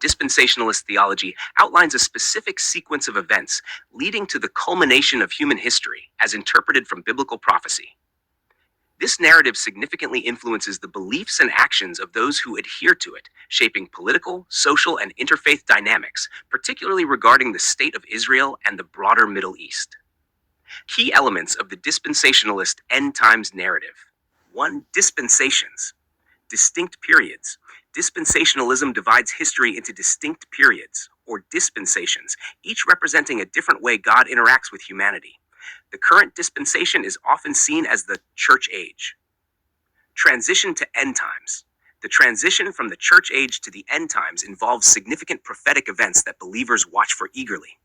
dispensationalist theology outlines a specific sequence of events leading to the culmination of human history as interpreted from biblical prophecy. This narrative significantly influences the beliefs and actions of those who adhere to it, shaping political, social, and interfaith dynamics, particularly regarding the state of Israel and the broader Middle East. Key elements of the dispensationalist end times narrative. 1. Dispensations. Distinct periods. Dispensationalism divides history into distinct periods, or dispensations, each representing a different way God interacts with humanity. The current dispensation is often seen as the church age. Transition to end times. The transition from the church age to the end times involves significant prophetic events that believers watch for eagerly.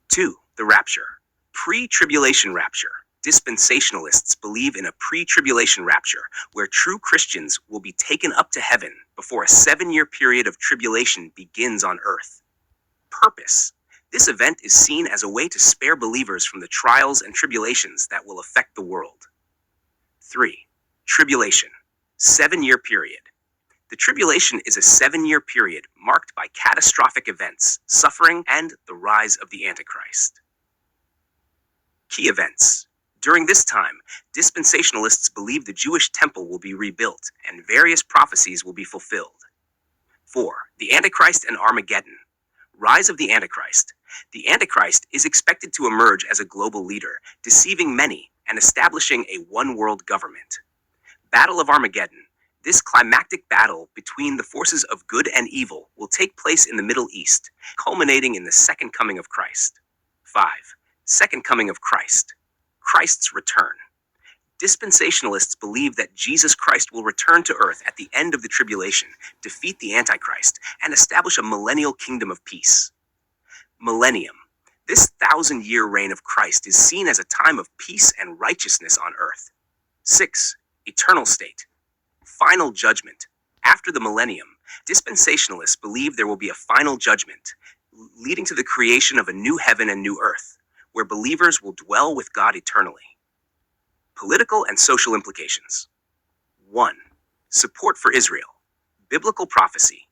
2. The rapture. Pre-tribulation rapture. Dispensationalists believe in a pre-tribulation rapture, where true Christians will be taken up to heaven before a 7-year period of tribulation begins on earth. Purpose. This event is seen as a way to spare believers from the trials and tribulations that will affect the world. 3. Tribulation. 7-year period. The tribulation is a 7-year period marked by catastrophic events, suffering, and the rise of the Antichrist. Key events. During this time, dispensationalists believe the Jewish temple will be rebuilt and various prophecies will be fulfilled. 4. The Antichrist and Armageddon. Rise of the Antichrist. The Antichrist is expected to emerge as a global leader, deceiving many and establishing a one-world government. Battle of Armageddon. This climactic battle between the forces of good and evil will take place in the Middle East, culminating in the second coming of Christ. 5. Second coming of Christ. Christ's return. Dispensationalists believe that Jesus Christ will return to earth at the end of the tribulation, defeat the Antichrist, and establish a millennial kingdom of peace. Millennium. This 1,000-year reign of Christ is seen as a time of peace and righteousness on earth. 6. Eternal state. Final judgment. After the millennium, dispensationalists believe there will be a final judgment, leading to the creation of a new heaven and new earth, where believers will dwell with God eternally. Political and social implications. 1. Support for Israel. Biblical prophecy.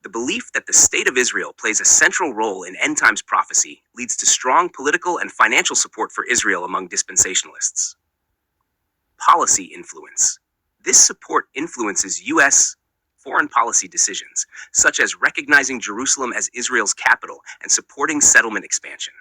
The belief that the state of Israel plays a central role in end times prophecy leads to strong political and financial support for Israel among dispensationalists. Policy influence. This support influences U.S. foreign policy decisions, such as recognizing Jerusalem as Israel's capital and supporting settlement expansion.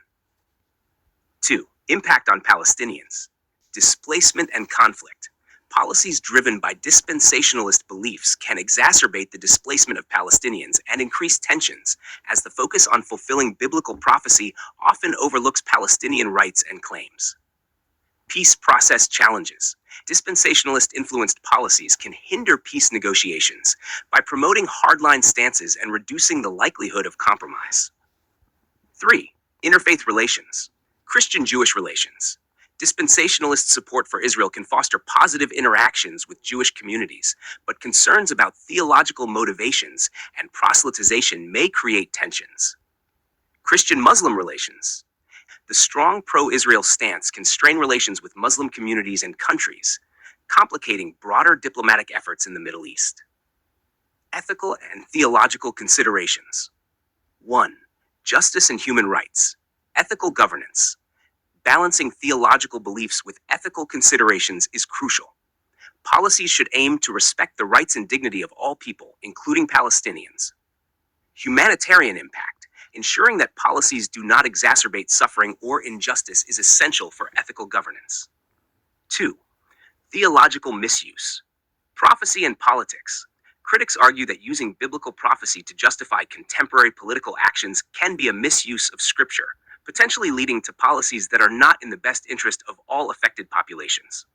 2. Impact on Palestinians. Displacement and conflict. Policies driven by dispensationalist beliefs can exacerbate the displacement of Palestinians and increase tensions, as the focus on fulfilling biblical prophecy often overlooks Palestinian rights and claims. Peace process challenges. Dispensationalist-influenced policies can hinder peace negotiations by promoting hardline stances and reducing the likelihood of compromise. 3. Interfaith relations. Christian-Jewish relations. Dispensationalist support for Israel can foster positive interactions with Jewish communities, but concerns about theological motivations and proselytization may create tensions. Christian-Muslim relations. The strong pro-Israel stance can strain relations with Muslim communities and countries, complicating broader diplomatic efforts in the Middle East. Ethical and theological considerations. 1. Justice and human rights. Ethical governance. Balancing theological beliefs with ethical considerations is crucial. Policies should aim to respect the rights and dignity of all people, including Palestinians. Humanitarian impact. Ensuring that policies do not exacerbate suffering or injustice is essential for ethical governance. 2. Theological misuse. Prophecy and politics. Critics argue that using biblical prophecy to justify contemporary political actions can be a misuse of Scripture, potentially leading to policies that are not in the best interest of all affected populations.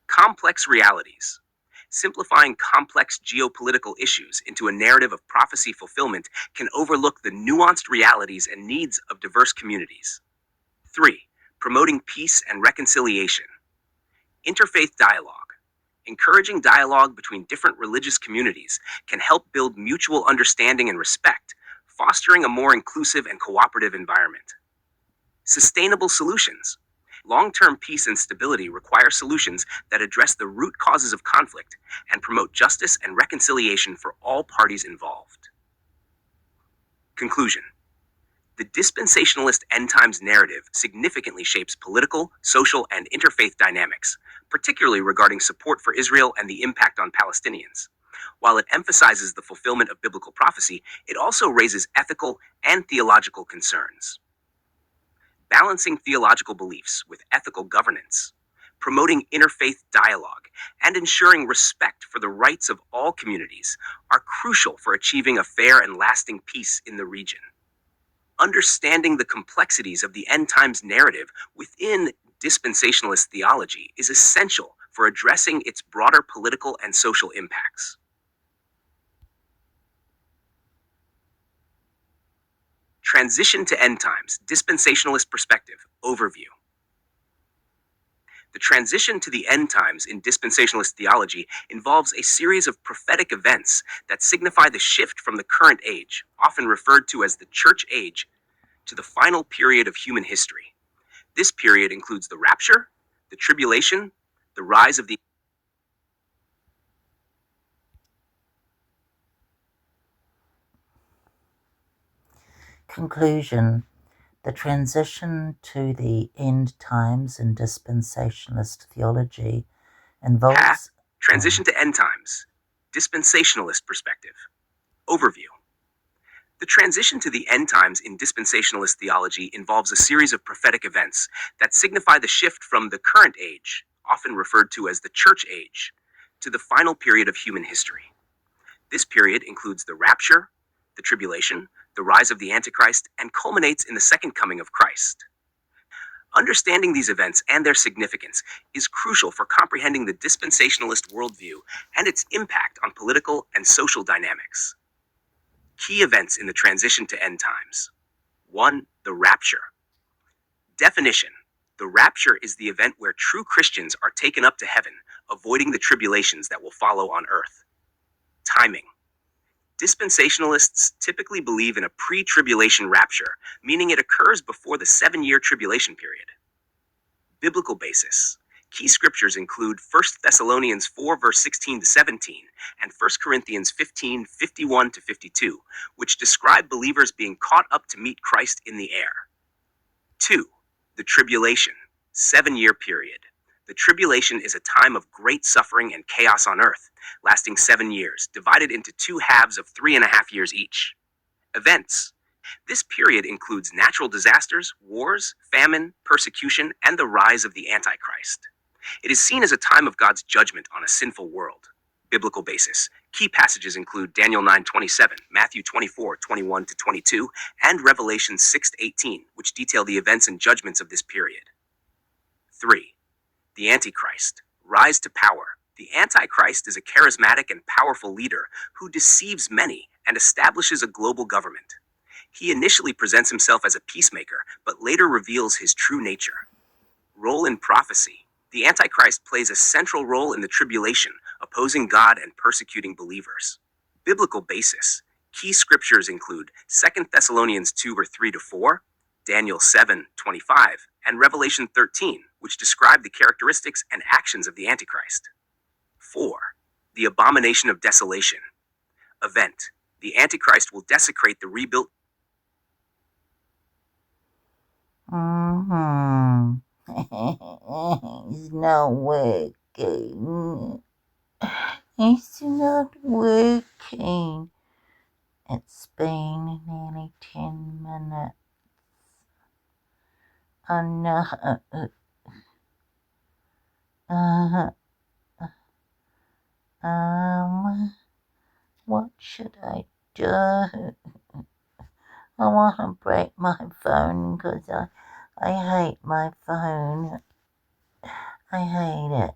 Complex realities. Simplifying complex geopolitical issues into a narrative of prophecy fulfillment can overlook the nuanced realities and needs of diverse communities. 3. Promoting peace and reconciliation. Interfaith dialogue. Encouraging dialogue between different religious communities can help build mutual understanding and respect, fostering a more inclusive and cooperative environment. Sustainable solutions. Long-term peace and stability require solutions that address the root causes of conflict and promote justice and reconciliation for all parties involved. Conclusion. The dispensationalist end times narrative significantly shapes political, social, and interfaith dynamics, particularly regarding support for Israel and the impact on Palestinians. While it emphasizes the fulfillment of biblical prophecy, it also raises ethical and theological concerns. Balancing theological beliefs with ethical governance, promoting interfaith dialogue, and ensuring respect for the rights of all communities are crucial for achieving a fair and lasting peace in the region. Understanding the complexities of the end times narrative within dispensationalist theology is essential for addressing its broader political and social impacts. Transition to End Times, Dispensationalist Perspective, Overview. The transition to the end times in dispensationalist theology involves a series of prophetic events that signify the shift from the current age, often referred to as the church age, to the final period of human history. This period includes the rapture, the tribulation, the rise of the Conclusion. The transition to the end times in dispensationalist theology involves transition to end times, dispensationalist perspective. Overview. The transition to the end times in dispensationalist theology involves a series of prophetic events that signify the shift from the current age, often referred to as the church age, to the final period of human history. This period includes the rapture, the tribulation, the rise of the Antichrist, and culminates in the second coming of Christ. Understanding these events and their significance is crucial for comprehending the dispensationalist worldview and its impact on political and social dynamics. Key events in the transition to end times. 1. The rapture. Definition. The rapture is the event where true Christians are taken up to heaven, avoiding the tribulations that will follow on earth. Timing. Dispensationalists typically believe in a pre-tribulation rapture, meaning it occurs before the 7-year tribulation period. Biblical basis. Key scriptures include 1 Thessalonians 4 verse 16 to 17 and 1 Corinthians 15, 51 to 52, which describe believers being caught up to meet Christ in the air. 2. The tribulation, 7-year period. The tribulation is a time of great suffering and chaos on earth, lasting 7 years, divided into 2 halves of 3.5 years each. Events. This period includes natural disasters, wars, famine, persecution, and the rise of the Antichrist. It is seen as a time of God's judgment on a sinful world. Biblical basis. Key passages include Daniel 9:27, Matthew 24:21 to 22, and Revelation 6:18, which detail the events and judgments of this period. 3. The Antichrist. Rise to power. The Antichrist is a charismatic and powerful leader who deceives many and establishes a global government. He initially presents himself as a peacemaker, but later reveals his true nature. Role in prophecy. The Antichrist plays a central role in the tribulation, opposing God and persecuting believers. Biblical basis. Key scriptures include 2 Thessalonians 2 or 3 to 4, Daniel 7:25, and Revelation 13, which describe the characteristics and actions of the Antichrist. 4. The abomination of desolation. Event. The Antichrist will desecrate the rebuilt. It's not working. It's not working. It's been nearly 10 minutes. Oh no. What should I do? I want to break my phone because I hate my phone. I hate it.